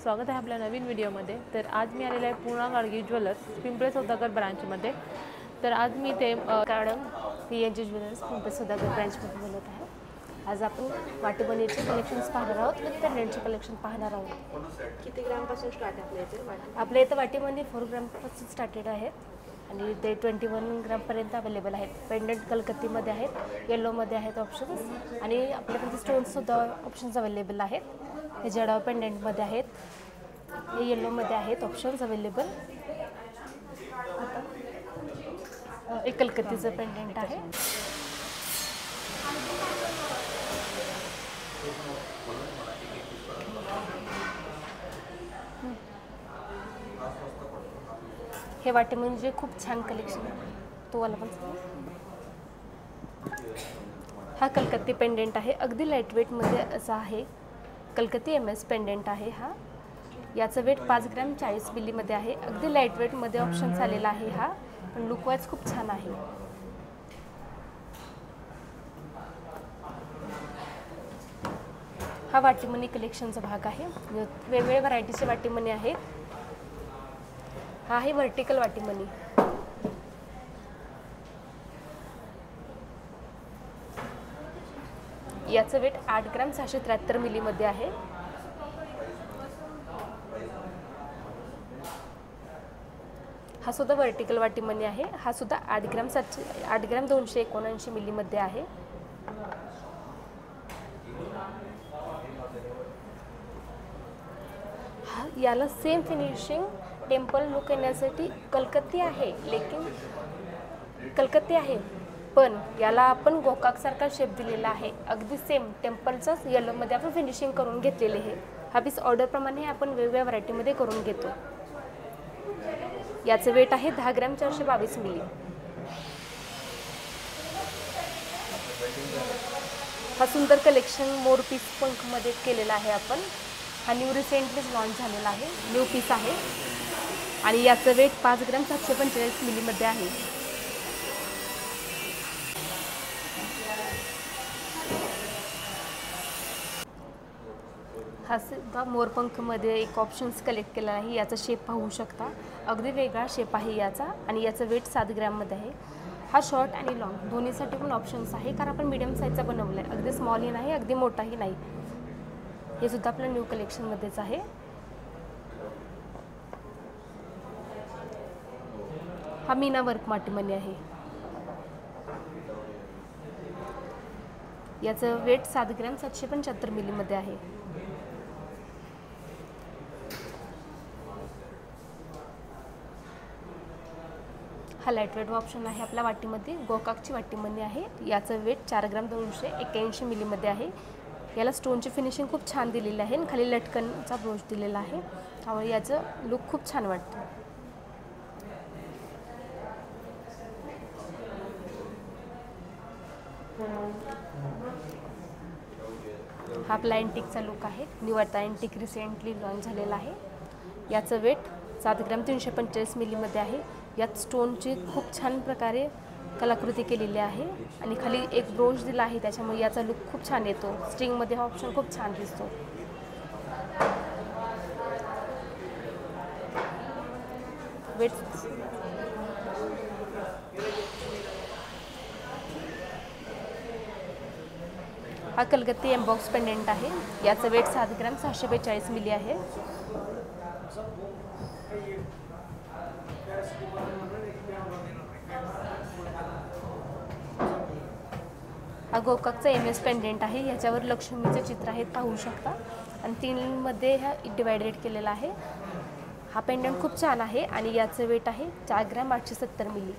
स्वागत आहे आपल्या नवीन व्हिडिओमध्ये। तर आज मी आलेले आहे पूर्णा गाडगे ज्वेलर्स पिंपळे सौदागर ब्रांचमध्ये। तर आज मी ते मॅडम पीएनजी ज्वेलर्स पिंपळे सौदागर ब्रांचमध्ये बोलत आहे। आज आपण वाटीबनीचे कलेक्शन्स पाहणार आहोत आणि पेंडंटचे कलेक्शन पाहणार आहोत। किती ग्रामपासून स्टार्ट आपल्या इथे? आपल्या इथं वाटीबनी 4 ग्रामपासून स्टार्टेड आहेत आणि ते 21 ग्रामपर्यंत अवेलेबल आहेत। पेंडंट कलकत्तीमध्ये आहेत, येलोमध्ये आहेत ऑप्शन्स आणि आपल्याकडे स्टोन्ससुद्धा ऑप्शन्स अवेलेबल आहेत। हे जडा पेंडंटमध्ये आहेत, हे येलोमध्ये आहेत ऑप्शन्स अवेलेबल। एक कलकत्तीचं पेंडंट आहे। हे वाटे म्हणजे खूप छान कलेक्शन आहे, तो वाला पण। हा कलकत्ती पेंडंट आहे, अगदी लाईट वेटमध्ये असा आहे। कलकत्ती MS पेंडंट आहे हा। याचं वेट 5 ग्रॅम 40 मिलीमध्ये आहे। अगदी लाईट वेटमध्ये ऑप्शन्स आलेला आहे हा, पण लुकवाईज खूप छान आहे। हा वाटीमणी कलेक्शनचा भाग आहे। वेगवेगळ्या व्हरायटीचे वाटीमणी आहेत। हा आहे व्हर्टिकल वाटीमणी। याचं वेट 8 ग्रॅम 673 मिलीमध्ये आहे। हा सुद्धा व्हर्टिकल वाटीमणी आहे। हा सुद्धा 8 ग्रॅम 279 मिलीमध्ये आहे। याला सेम फिनिशिंग टेम्पल लुक येण्यासाठी कलकत्ती आहे, कलकत्ती आहे, पण याला आपण गोकाक सारखा शेप दिलेला आहे। अगदी सेम टेम्पलचाच येलोमध्ये आपण फिनिशिंग करून घेतलेले आहे। हा पीस ऑर्डर प्रमाणे आपण वेगवेगळ्या व्हरायटीमध्ये करून घेतो। याचं वेट आहे 10 ग्रॅम 422 मिली। हा सुंदर कलेक्शन मोर पीस पंखमध्ये केलेला आहे आपण। हा न्यू रिसेंटलीच लॉन्च झालेला आहे, न्यू पीस आहे आणि याचं वेट 5 ग्रॅम 745 मिलीमध्ये आहे। हा सुद्धा मोरपंखमध्ये एक ऑप्शन्स कलेक्ट केला आहे। याचा शेप पाहू शकता, अगदी वेगळा शेप आहे याचा आणि याचं वेट 7 ग्रॅममध्ये आहे। हा शॉर्ट आणि लॉंग दोन्हीसाठी पण ऑप्शन्स आहे, कारण आपण मीडियम साईजचा बनवला आहे। अगदी स्मॉलही नाही, अगदी मोठाही नाही। हे सुद्धा आपल्या न्यू कलेक्शनमध्येच आहे। हा मीना वर्क वाटीमणी आहे। याचं वेट 7 ग्रॅम 775 मिलीमध्ये आहे। हा लाईटवेट ऑप्शन आहे आपल्या वाटीमध्ये, गोकाकची वाटीमणी आहे। याचं वेट 4 ग्रॅम 281 मिलीमध्ये आहे। याला स्टोनची फिनिशिंग खूप छान दिलेली आहे आणि खाली लटकनचा ब्रोच दिलेला आहे, त्यामुळे याचं लुक खूप छान वाटतं। हा आपला अँटिकचा लुक आहे, न्यू आता अँटिक रिसेंटली लॉन्च झालेला आहे। याचं वेट 7 ग्रॅम 345 मिलीमध्ये आहे। यात स्टोनची खूप छान प्रकारे कलाकृती केलेली आहे आणि खाली एक ब्रोच दिला आहे, त्याच्यामुळे याचा लुक खूप छान येतो। स्ट्रिंगमध्ये हा ऑप्शन खूप छान दिसतो। वेट हा कलकत्ती एम्बॉक्स पेंडंट आहे। याचं वेट 7 ग्रॅम 642 मिली आहे। हा गोकाकचा MS पेंडंट आहे। याच्यावर लक्ष्मीचे चित्र आहेत, पाहू शकता, आणि 3 मध्ये हा डिवायडेड केलेला आहे। हा पेंडंट खूप छान आहे आणि याचं वेट आहे 4 ग्रॅम 870 मिली।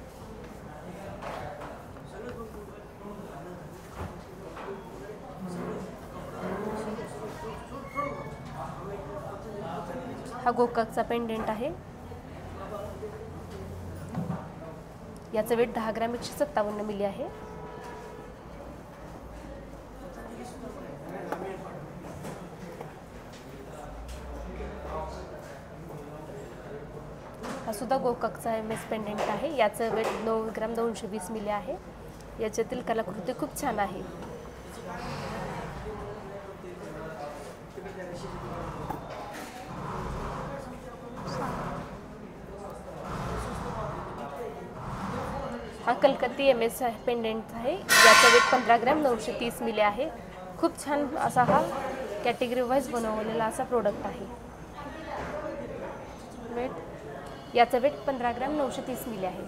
हा गोकाकचा पेंडंट आहे। याचं वेट 10 ग्रॅम 157 मिली आहे। हा सुद्धा गोकाकचा MS पेंडंट आहे। याचं वेट 9 ग्रॅम 220 मिली आहे। याच्यातील कलाकृती खूप छान आहे। हा कलकत्ती MS पेंडेंट आहे. याचा वेट 15 ग्रॅम 930 मिली आहे. खूप छान असा हा कॅटेगरी वाईज बनवलेला असा प्रोडक्ट आहे. याचा वेट 15 ग्रॅम 930 मिली आहे.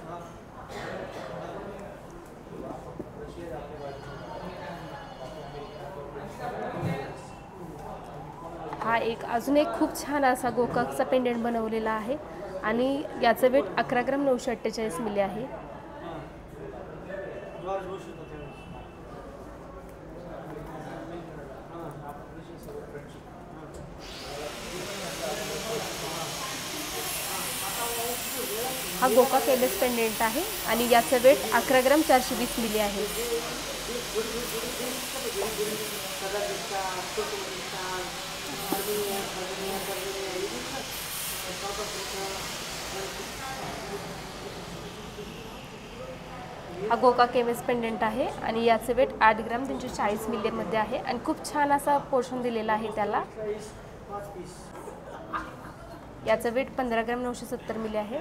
हा अजून एक खूप छान असा गोकाकचा पेंडेंट बनवलेला आहे आणि याचं वेट 11 ग्रॅम 948 मिली आहे. हा गोकाक MS पेंडेंट आहे आणि याचं वेट 11 ग्रॅम 420 मिली आहे. हा गोकाक MS पेंडेंट आहे आणि याचं वेट 8 ग्रॅम 340 मिलीमध्ये आहे आणि खूप छान असा पोर्शन दिलेला आहे त्याला. याचं वेट 15 ग्रॅम 970 मिली आहे.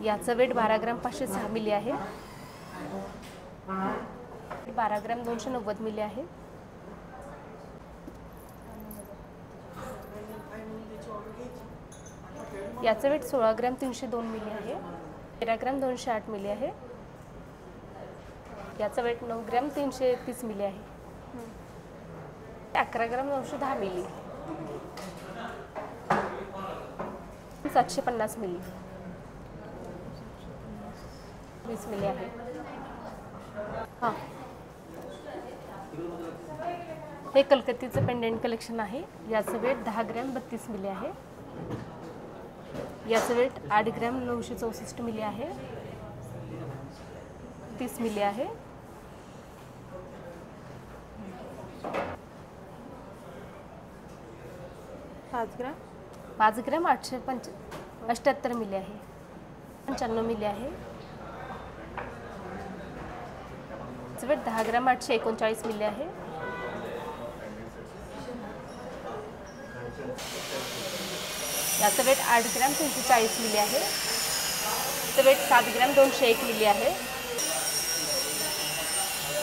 याचं वेट 12 ग्रॅम 506 मिली आहे. 12 ग्रॅम 290 मिली आहे. याचं वेट 16 ग्रॅम 302 मिली आहे. 13 ग्रॅम 208 मिली आहे. याचं वेट 9 ग्रॅम 330 मिली आहे. 11 ग्रॅम 910 मिली. 750 मिली. 20 मिली आहे. हां, हे कलकत्तीचं पेंडेंट कलेक्शन आहे. याचं वेट 10 ग्रॅम 32 मिली आहे. याचं वेट 8 ग्रॅम 964 मिली आहे. 30 मिली आहे. पाच ग्रॅम 878 मिली आहे. 95 मिली आहे. याचं वेट 10 ग्रॅम 839 मिली आहे. याचं वेट 8 ग्रॅम 340 मिली आहे. याचं वेट 7 ग्रॅम 201 मिली आहे.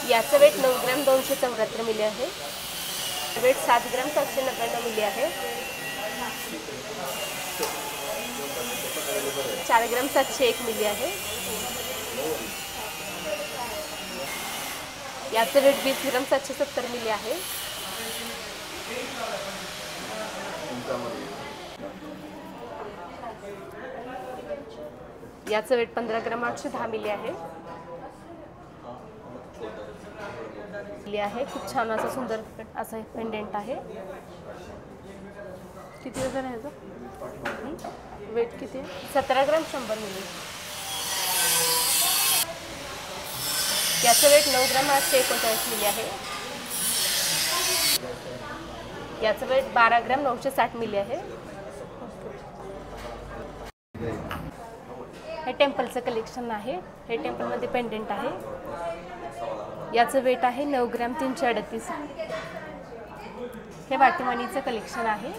याचं वेट 9 ग्रॅम 274 मिली आहे. वेट 7 ग्रॅम 799 मिली आहे. 4 ग्रॅम 701 मिली आहे. याचं वेट 20 ग्रॅम 770 मिली आहे. याचं वेट 15 ग्रॅम 810 मिली आहे. खूप छान असं सुंदर असं पेंडेंट आहे. किती वजन आहे याचं? वेट किती आहे? 17 ग्रॅम 100 मिली. याचं वेट 9 ग्रॅम 839 मिली आहे. याचं वेट 12 ग्रॅम 960 मिली आहे. हे टेम्पलचं कलेक्शन आहे. हे टेम्पलमध्ये पेंडेंट आहे. याचं वेट आहे 9 ग्रॅम 338. हे वाटीमणीचं कलेक्शन आहे.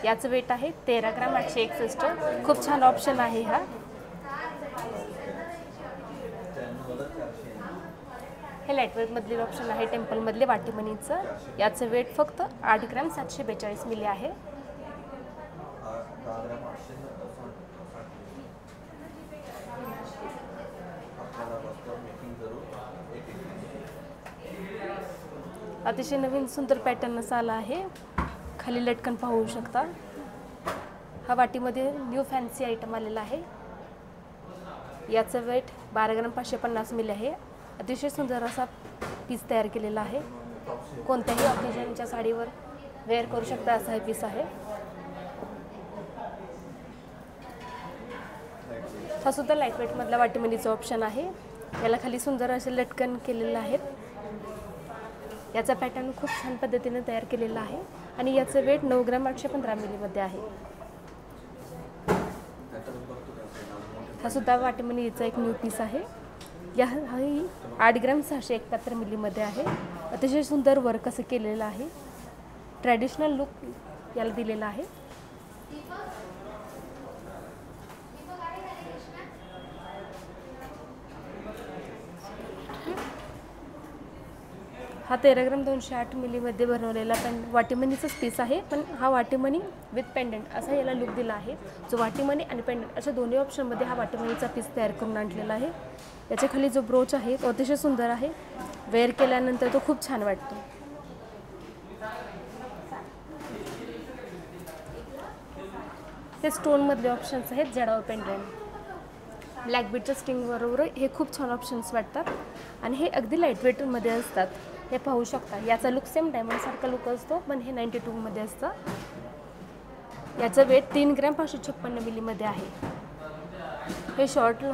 याचं वेट आहे 13 ग्रॅम 861. खूप छान ऑप्शन आहे हा. हे लाईटवेटमधले ऑप्शन आहे टेम्पलमधले वाटीमणीचं. याचं वेट फक्त 8 ग्रॅम 742 मिली आहे. अतिशय नवीन सुंदर पॅटर्न असा आला आहे. खाली लटकन पाहू शकता. हा वाटीमध्ये न्यू फॅन्सी आयटम आलेला आहे. याचं वेट 12 ग्रॅम 550 मिली आहे. अतिशय सुंदर असा पीस तयार केलेला आहे. कोणत्याही ऑकेजनच्या साडीवर वेअर करू शकता असा हा पीस आहे. हा सुद्धा लाईटवेटमधला वाटीमणीचा ऑप्शन आहे. याला खाली सुंदर असे लटकन केलेले आहेत. याचा पॅटर्न खूप छान पद्धतीने तयार केलेला आहे आणि याचं वेट 9 ग्रॅम 815 मिलीमध्ये आहे. हा सुद्धा वाटीमणीचा एक न्यू पीस आहे. हाही 8 ग्रॅम 671 मिलीमध्ये आहे. अतिशय सुंदर वर्क असं केलेलं आहे. ट्रॅडिशनल लुक याला दिलेला आहे. हा 13 ग्राम 208 मिलीमध्ये बनवलेला वाटीमणीचाच पीस आहे, पण हा वाटीमणी विथ पेंडंट असा याला लुक दिला आहे. जो वाटीमणी आणि पेंडंट अशा दोन्ही ऑप्शनमध्ये हा वाटीमणीचा पीस तयार करून आणलेला आहे. याच्या खाली जो ब्रोच आहे तो अतिशय सुंदर आहे. वेअर केल्यानंतर तो खूप छान वाटतो. हे स्टोनमधले ऑप्शन्स आहेत. जडावर पेंडंट ब्लॅक बीटच्या स्टिंगबरोबर हे खूप छान ऑप्शन्स वाटतात आणि हे अगदी लाईट वेटमध्ये असतात. हे पाहू शकता. याचा लुक सेम डायमंडसारखा लुक असतो, पण हे 92मध्ये असतं. याचं वेट 3 ग्रॅम 556 मिलीमध्ये आहे. हे शॉर्ट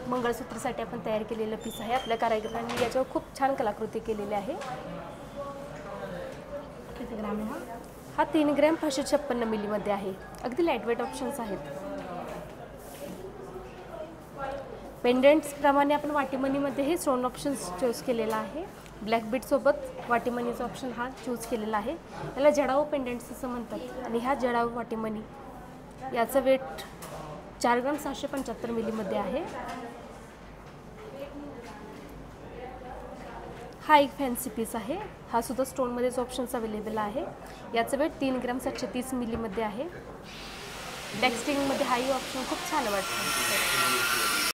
मंगळसूत्रासाठी आपण तयार केलेलं पीस आहे. आपल्या कारागिरांनी याच्यावर खूप छान कलाकृती केलेली आहे. किती ग्राम आहे हा 3 ग्रॅम 556 मिलीमध्ये आहे. अगदी लाईट वेट ऑप्शन्स आहेत. पेंडंट्सप्रमाणे आपण वाटीमणीमध्ये हे स्टोन ऑप्शन्स चूज केलेला आहे. ब्लॅक बीटसोबत वाटीमणीचा ऑप्शन हा चूज केलेला आहे. याला जडाऊ पेंडंट्स असं म्हणतात आणि हा जडाऊ वाटीमणी. याचं वेट 4 ग्रॅम 775 मिलीमध्ये आहे. हा एक फॅन्सी पीस आहे. हा सुद्धा स्टोनमध्येच ऑप्शन्स अवेलेबल आहे. याचं वेट 3 ग्रॅम 730 मिलीमध्ये आहे. बॅक स्टिंगमध्ये हाही ऑप्शन खूप छान वाटतो.